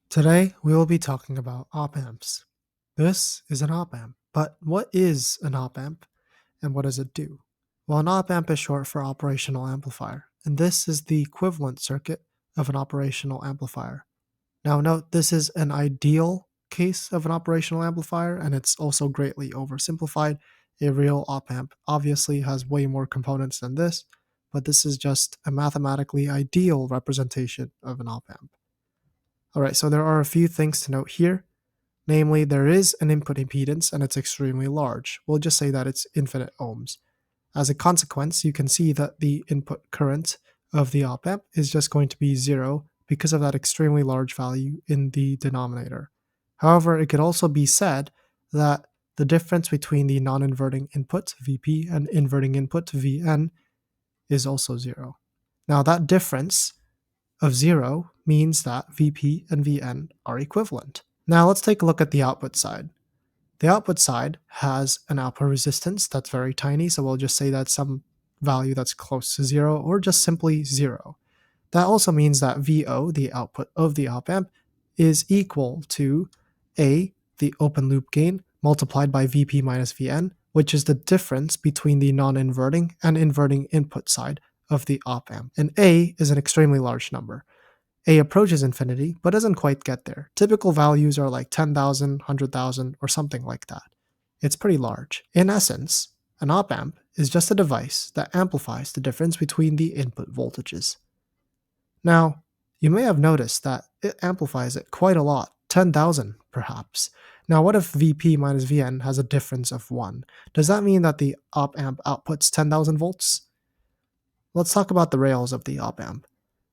Today, we will be talking about op-amps. This is an op-amp, but what is an op-amp and what does it do? Well, an op-amp is short for operational amplifier, and this is the equivalent circuit of an operational amplifier. Now note, this is an ideal case of an operational amplifier, and it's also greatly oversimplified. A real op-amp obviously has way more components than this, but this is just a mathematically ideal representation of an op-amp. Alright, so there are a few things to note here. Namely, there is an input impedance and it's extremely large. We'll just say that it's infinite ohms. As a consequence, you can see that the input current of the op-amp is just going to be 0 because of that extremely large value in the denominator. However, it could also be said that the difference between the non-inverting input, Vp, and inverting input, Vn, is also 0. Now that difference of 0 means that Vp and Vn are equivalent. Now let's take a look at the output side. The output side has an output resistance that's very tiny, so we'll just say that's some value that's close to 0 or just simply 0. That also means that Vo, the output of the op-amp, is equal to A, the open loop gain, multiplied by Vp minus Vn, which is the difference between the non-inverting and inverting input side of the op-amp. And A is an extremely large number. A approaches infinity, but doesn't quite get there. Typical values are like 10,000, 100,000, or something like that. It's pretty large. In essence, an op-amp is just a device that amplifies the difference between the input voltages. Now, you may have noticed that it amplifies it quite a lot, 10,000 perhaps. Now, what if Vp minus Vn has a difference of 1? Does that mean that the op-amp outputs 10,000 volts? Let's talk about the rails of the op-amp.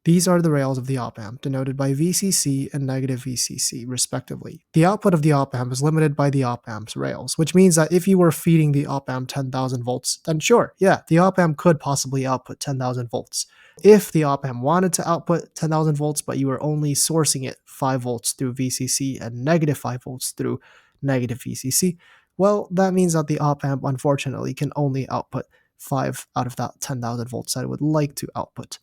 These are the rails of the op-amp, denoted by VCC and negative VCC, respectively. The output of the op-amp is limited by the op-amp's rails, which means that if you were feeding the op-amp 10,000 volts, then sure, yeah, the op-amp could possibly output 10,000 volts. If the op-amp wanted to output 10,000 volts, but you were only sourcing it 5 volts through VCC and negative 5 volts through negative VCC, well, that means that the op-amp, unfortunately, can only output 5 out of that 10,000 volts that it would like to output.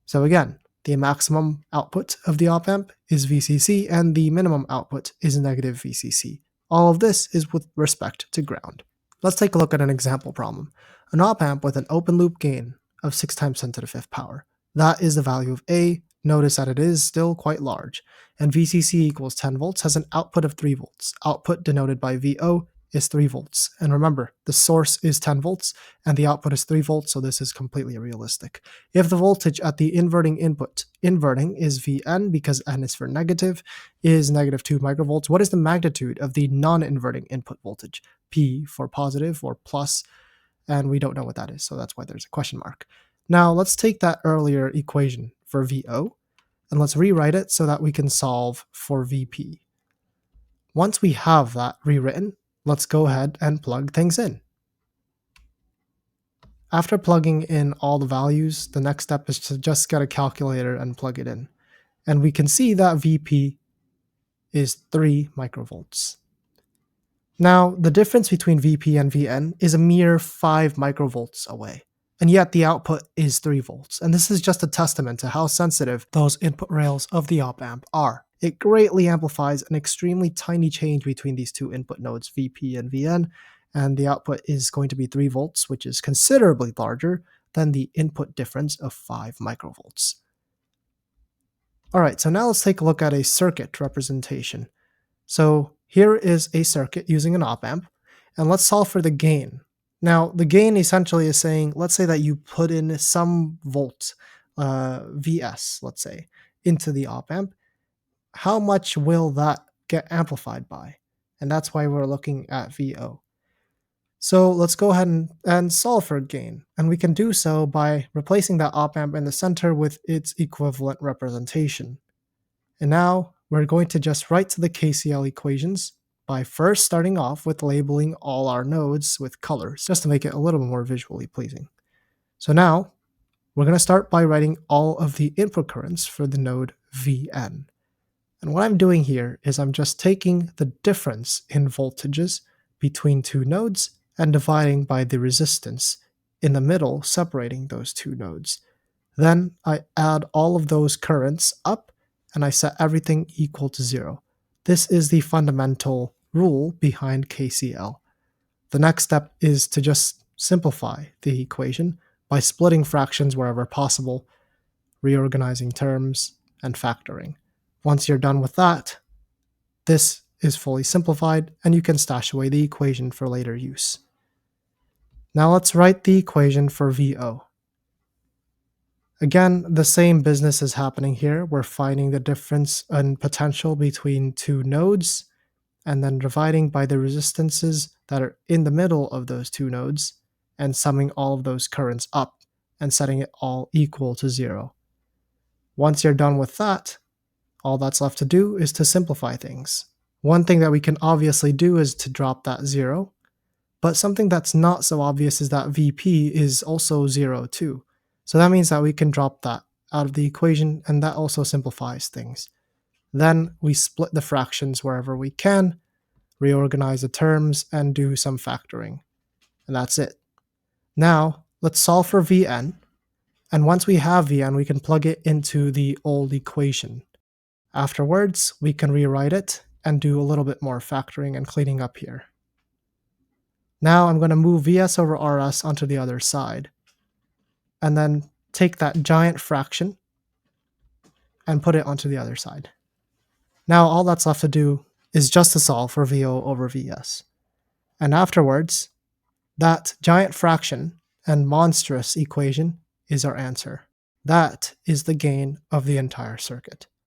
So again, the maximum output of the op-amp is VCC and the minimum output is negative VCC. All of this is with respect to ground. Let's take a look at an example problem. An op-amp with an open loop gain of 6 times 10 to the 5th power. That is the value of A. Notice that it is still quite large. And VCC equals 10 volts has an output of 3 volts. Output denoted by VO is 3 volts. And remember, the source is 10 volts and the output is 3 volts, so this is completely realistic. If the voltage at the inverting input, inverting is Vn because N is for negative, is negative 2 microvolts, what is the magnitude of the non-inverting input voltage? P for positive or plus, and we don't know what that is, so that's why there's a question mark. Now let's take that earlier equation for VO and let's rewrite it so that we can solve for Vp. Once we have that rewritten, let's go ahead and plug things in. After plugging in all the values, the next step is to just get a calculator and plug it in. And we can see that Vp is 3 microvolts. Now, the difference between Vp and Vn is a mere 5 microvolts away. And yet the output is 3 volts. And this is just a testament to how sensitive those input rails of the op-amp are. It greatly amplifies an extremely tiny change between these two input nodes, Vp and Vn, and the output is going to be 3 volts, which is considerably larger than the input difference of 5 microvolts. Alright, so now let's take a look at a circuit representation. So here is a circuit using an op-amp, and let's solve for the gain. Now, the gain essentially is saying, let's say that you put in some volt, Vs, let's say, into the op-amp. How much will that get amplified by? And that's why we're looking at VO. So let's go ahead and solve for gain. And we can do so by replacing that op-amp in the center with its equivalent representation. And now we're going to just write to the KCL equations by first starting off with labeling all our nodes with colors, just to make it a little more visually pleasing. So now we're going to start by writing all of the input currents for the node Vn. And what I'm doing here is I'm just taking the difference in voltages between two nodes and dividing by the resistance in the middle separating those two nodes. Then I add all of those currents up and I set everything equal to 0. This is the fundamental rule behind KCL. The next step is to just simplify the equation by splitting fractions wherever possible, reorganizing terms, and factoring. Once you're done with that, this is fully simplified and you can stash away the equation for later use. Now let's write the equation for VO. Again, the same business is happening here. We're finding the difference in potential between two nodes and then dividing by the resistances that are in the middle of those two nodes and summing all of those currents up and setting it all equal to 0. Once you're done with that, all that's left to do is to simplify things. One thing that we can obviously do is to drop that 0, but something that's not so obvious is that VP is also 0 too. So that means that we can drop that out of the equation, and that also simplifies things. Then we split the fractions wherever we can, reorganize the terms, and do some factoring. And that's it. Now, let's solve for Vn. And once we have Vn, we can plug it into the old equation. Afterwards, we can rewrite it and do a little bit more factoring and cleaning up here. Now I'm going to move Vs over Rs onto the other side, and then take that giant fraction and put it onto the other side. Now all that's left to do is just to solve for VO over Vs. And afterwards, that giant fraction and monstrous equation is our answer. That is the gain of the entire circuit.